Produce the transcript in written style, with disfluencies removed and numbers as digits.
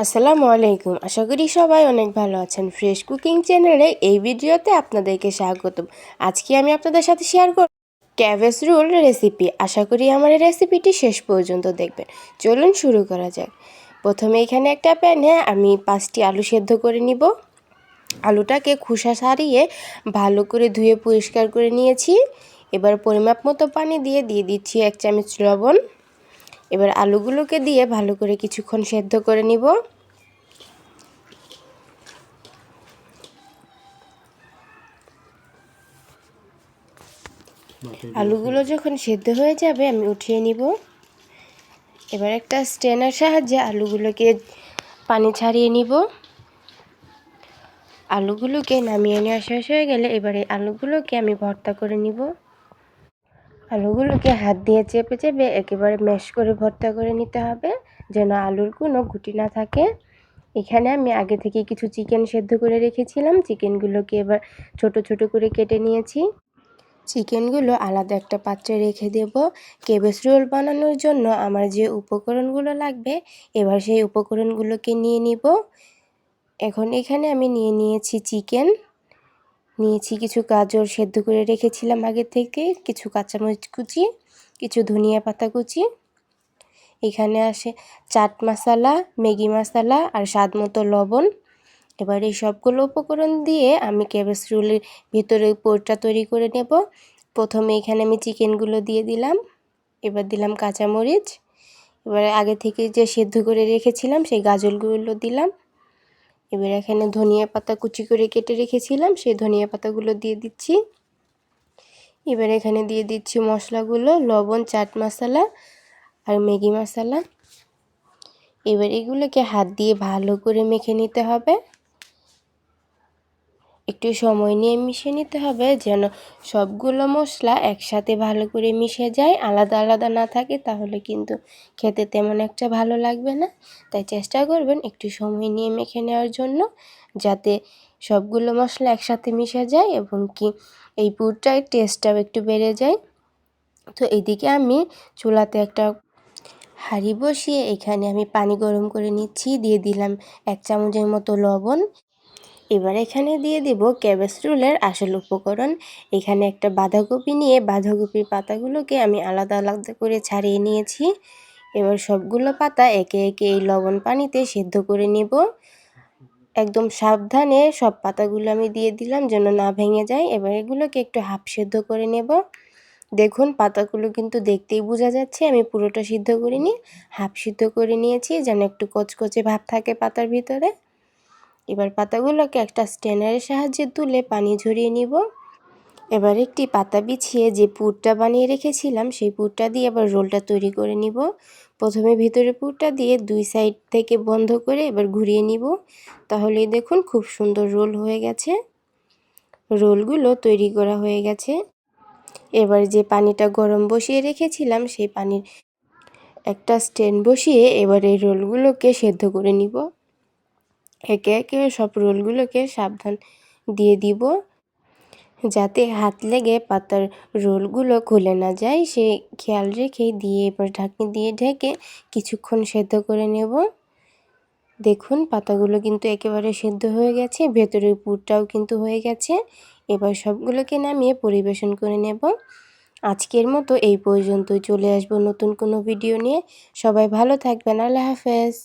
আসসালামু আলাইকুম। আশা করি সবাই অনেক ভালো আছেন। ফ্রেশ কুকিং চ্যানেলে এই ভিডিওতে আপনাদেরকে স্বাগতম। আজকে আমি আপনাদের সাথে শেয়ার করব ক্যাবেজ রোল রেসিপি। আশা করি আমার এই রেসিপিটি শেষ পর্যন্ত দেখবেন। চলুন শুরু করা যাক। প্রথমে এখানে একটা প্যানে আমি 5টি আলু সেদ্ধ করে নিব। আলুটাকে খোসা ছাড়িয়ে ভালো করে ধুয়ে পরিষ্কার করে নিয়েছি। এবার পরিমাপ মতো পানি দিয়ে দিচ্ছি 1 চামচ লবণ। এবার আলুগুলোকে দিয়ে ভালো করে কিছুক্ষণ সেদ্ধ করে নিব। আলুগুলো যখন সেদ্ধ হয়ে যাবে আমি উঠিয়ে নিব। এবার একটা স্ট্রেনার সাহায্যে আলুগুলোকে পানি ছাড়িয়ে নিব। আলুগুলোকে নামিয়ে নেওয়া শেষ হয়ে গেলে এবারে আলুগুলোকে আমি ভর্তা করে নিব। আলুগুলোকে হাত দিয়ে চেপে চেপে একেবারে ম্যাশ করে ভর্তা করে নিতে হবে, যেন আলুর কোনো গুটি না থাকে। এখানে আমি আগে থেকে কিছু চিকেন সেদ্ধ করে রেখেছিলাম। চিকেনগুলোকে এবার ছোট ছোট করে কেটে নিয়েছি। চিকেনগুলো আলাদা একটা পাত্রে রেখে দেব। ক্যাবেজ রোল বানানোর জন্য আমার যে উপকরণগুলো লাগবে, এবার সেই উপকরণগুলোকে নিয়ে নিব। এখন এখানে আমি নিয়েছি চিকেন, নিয়েছি কিছু গাজর সেদ্ধ করে রেখেছিলাম আগে থেকে, কিছু কাঁচামরিচ কুচি, কিছু ধনিয়া পাতা কুচি। এখানে আসে চাট মশলা, ম্যাগি মশলা আর স্বাদ মতো লবণ। এবার এই সবগুলো উপকরণ দিয়ে আমি ক্যাবেজ রোলের ভিতরে পুরটা তৈরি করে নেব। প্রথমে এখানে আমি চিকেনগুলো দিয়ে দিলাম, এবার দিলাম কাঁচামরিচ, এবার আগে থেকে যে সেদ্ধ করে রেখেছিলাম সেই গাজরগুলো দিলাম। এবার এখানে ধনিয়া পাতা কুচি করে কেটে রেখেছিলাম, সেই ধনিয়া পাতাগুলো দিয়ে দিচ্ছি। এবার এখানে দিয়ে দিচ্ছি মশলাগুলো, লবণ, চাট মশলা আর ম্যাগি মশলা। এবার এগুলোকে হাত দিয়ে ভালো করে মেখে নিতে হবে। একটু সময় নিয়ে মিশিয়ে নিতে হবে, যেন সবগুলো মশলা একসাথে ভালো করে মিশে যায়, আলাদা আলাদা না থাকে, তাহলে কিন্তু খেতে তেমন একটা ভালো লাগবে না। তাই চেষ্টা করবেন একটু সময় নিয়ে মেখে নেওয়ার জন্য, যাতে সবগুলো মশলা একসাথে মিশে যায় এবং কি এই পুরটার টেস্টটাও একটু বেড়ে যায়। তো এদিকে আমি চুলাতে একটা হাঁড়ি বসিয়ে এখানে আমি পানি গরম করে নিচ্ছি। দিয়ে দিলাম 1 চামচের মতো লবণ। এবার এখানে দিয়ে দেব ক্যাবেজ রোলের আসল উপকরণ। এখানে একটা বাঁধাকপি নিয়ে বাঁধাকপির পাতাগুলোকে আমি আলাদা আলাদা করে ছাড়িয়ে নিয়েছি। এবার সবগুলো পাতা একে একে এই লবণ পানিতে সেদ্ধ করে নেব। একদম সাবধানে সব পাতাগুলো আমি দিয়ে দিলাম, যেন না ভেঙে যায়। এবার এগুলোকে একটু হাফ সেদ্ধ করে নেব। দেখুন পাতাগুলো কিন্তু দেখতেই বোঝা যাচ্ছে আমি পুরোটা সিদ্ধ করিনি, হাফ সিদ্ধ করে নিয়েছি, যেন একটু কচকচে ভাব থাকে পাতার ভিতরে। এবার পাতাগুলোকে একটা স্ট্রেনারের সাহায্যে তুলে পানি ঝরিয়ে নিব। এবার একটি পাতা বিছিয়ে যে পুরটা বানিয়ে রেখেছিলাম সেই পুরটা দিয়ে এবার রোলটা তৈরি করে নিব। প্রথমে ভিতরে পুরটা দিয়ে 2 সাইড থেকে বন্ধ করে এবার ঘুরিয়ে নিব। তাহলেই দেখুন খুব সুন্দর রোল হয়ে গেছে। রোলগুলো তৈরি করা হয়ে গেছে। এবার যে পানিটা গরম বসিয়ে রেখেছিলাম সেই পানির একটা স্ট্যান্ড বসিয়ে এবার এই রোলগুলোকে সেদ্ধ করে নিব। একে একে সব রোলগুলোকে সাবধান দিয়ে দিব, যাতে হাত লেগে পাতার রোলগুলো খুলে না যায়, সে খেয়াল রেখেই দিয়ে এবার ঢাকনি দিয়ে ঢেকে কিছুক্ষণ সেদ্ধ করে নেব। দেখুন পাতাগুলো কিন্তু একেবারে সেদ্ধ হয়ে গেছে, ভেতরের পুরটাও কিন্তু হয়ে গেছে। এবার সবগুলোকে নামিয়ে পরিবেশন করে নেব। আজকের মতো এই পর্যন্তই। চলে আসবো নতুন কোনো ভিডিও নিয়ে। সবাই ভালো থাকবেন। আল্লাহ হাফেজ।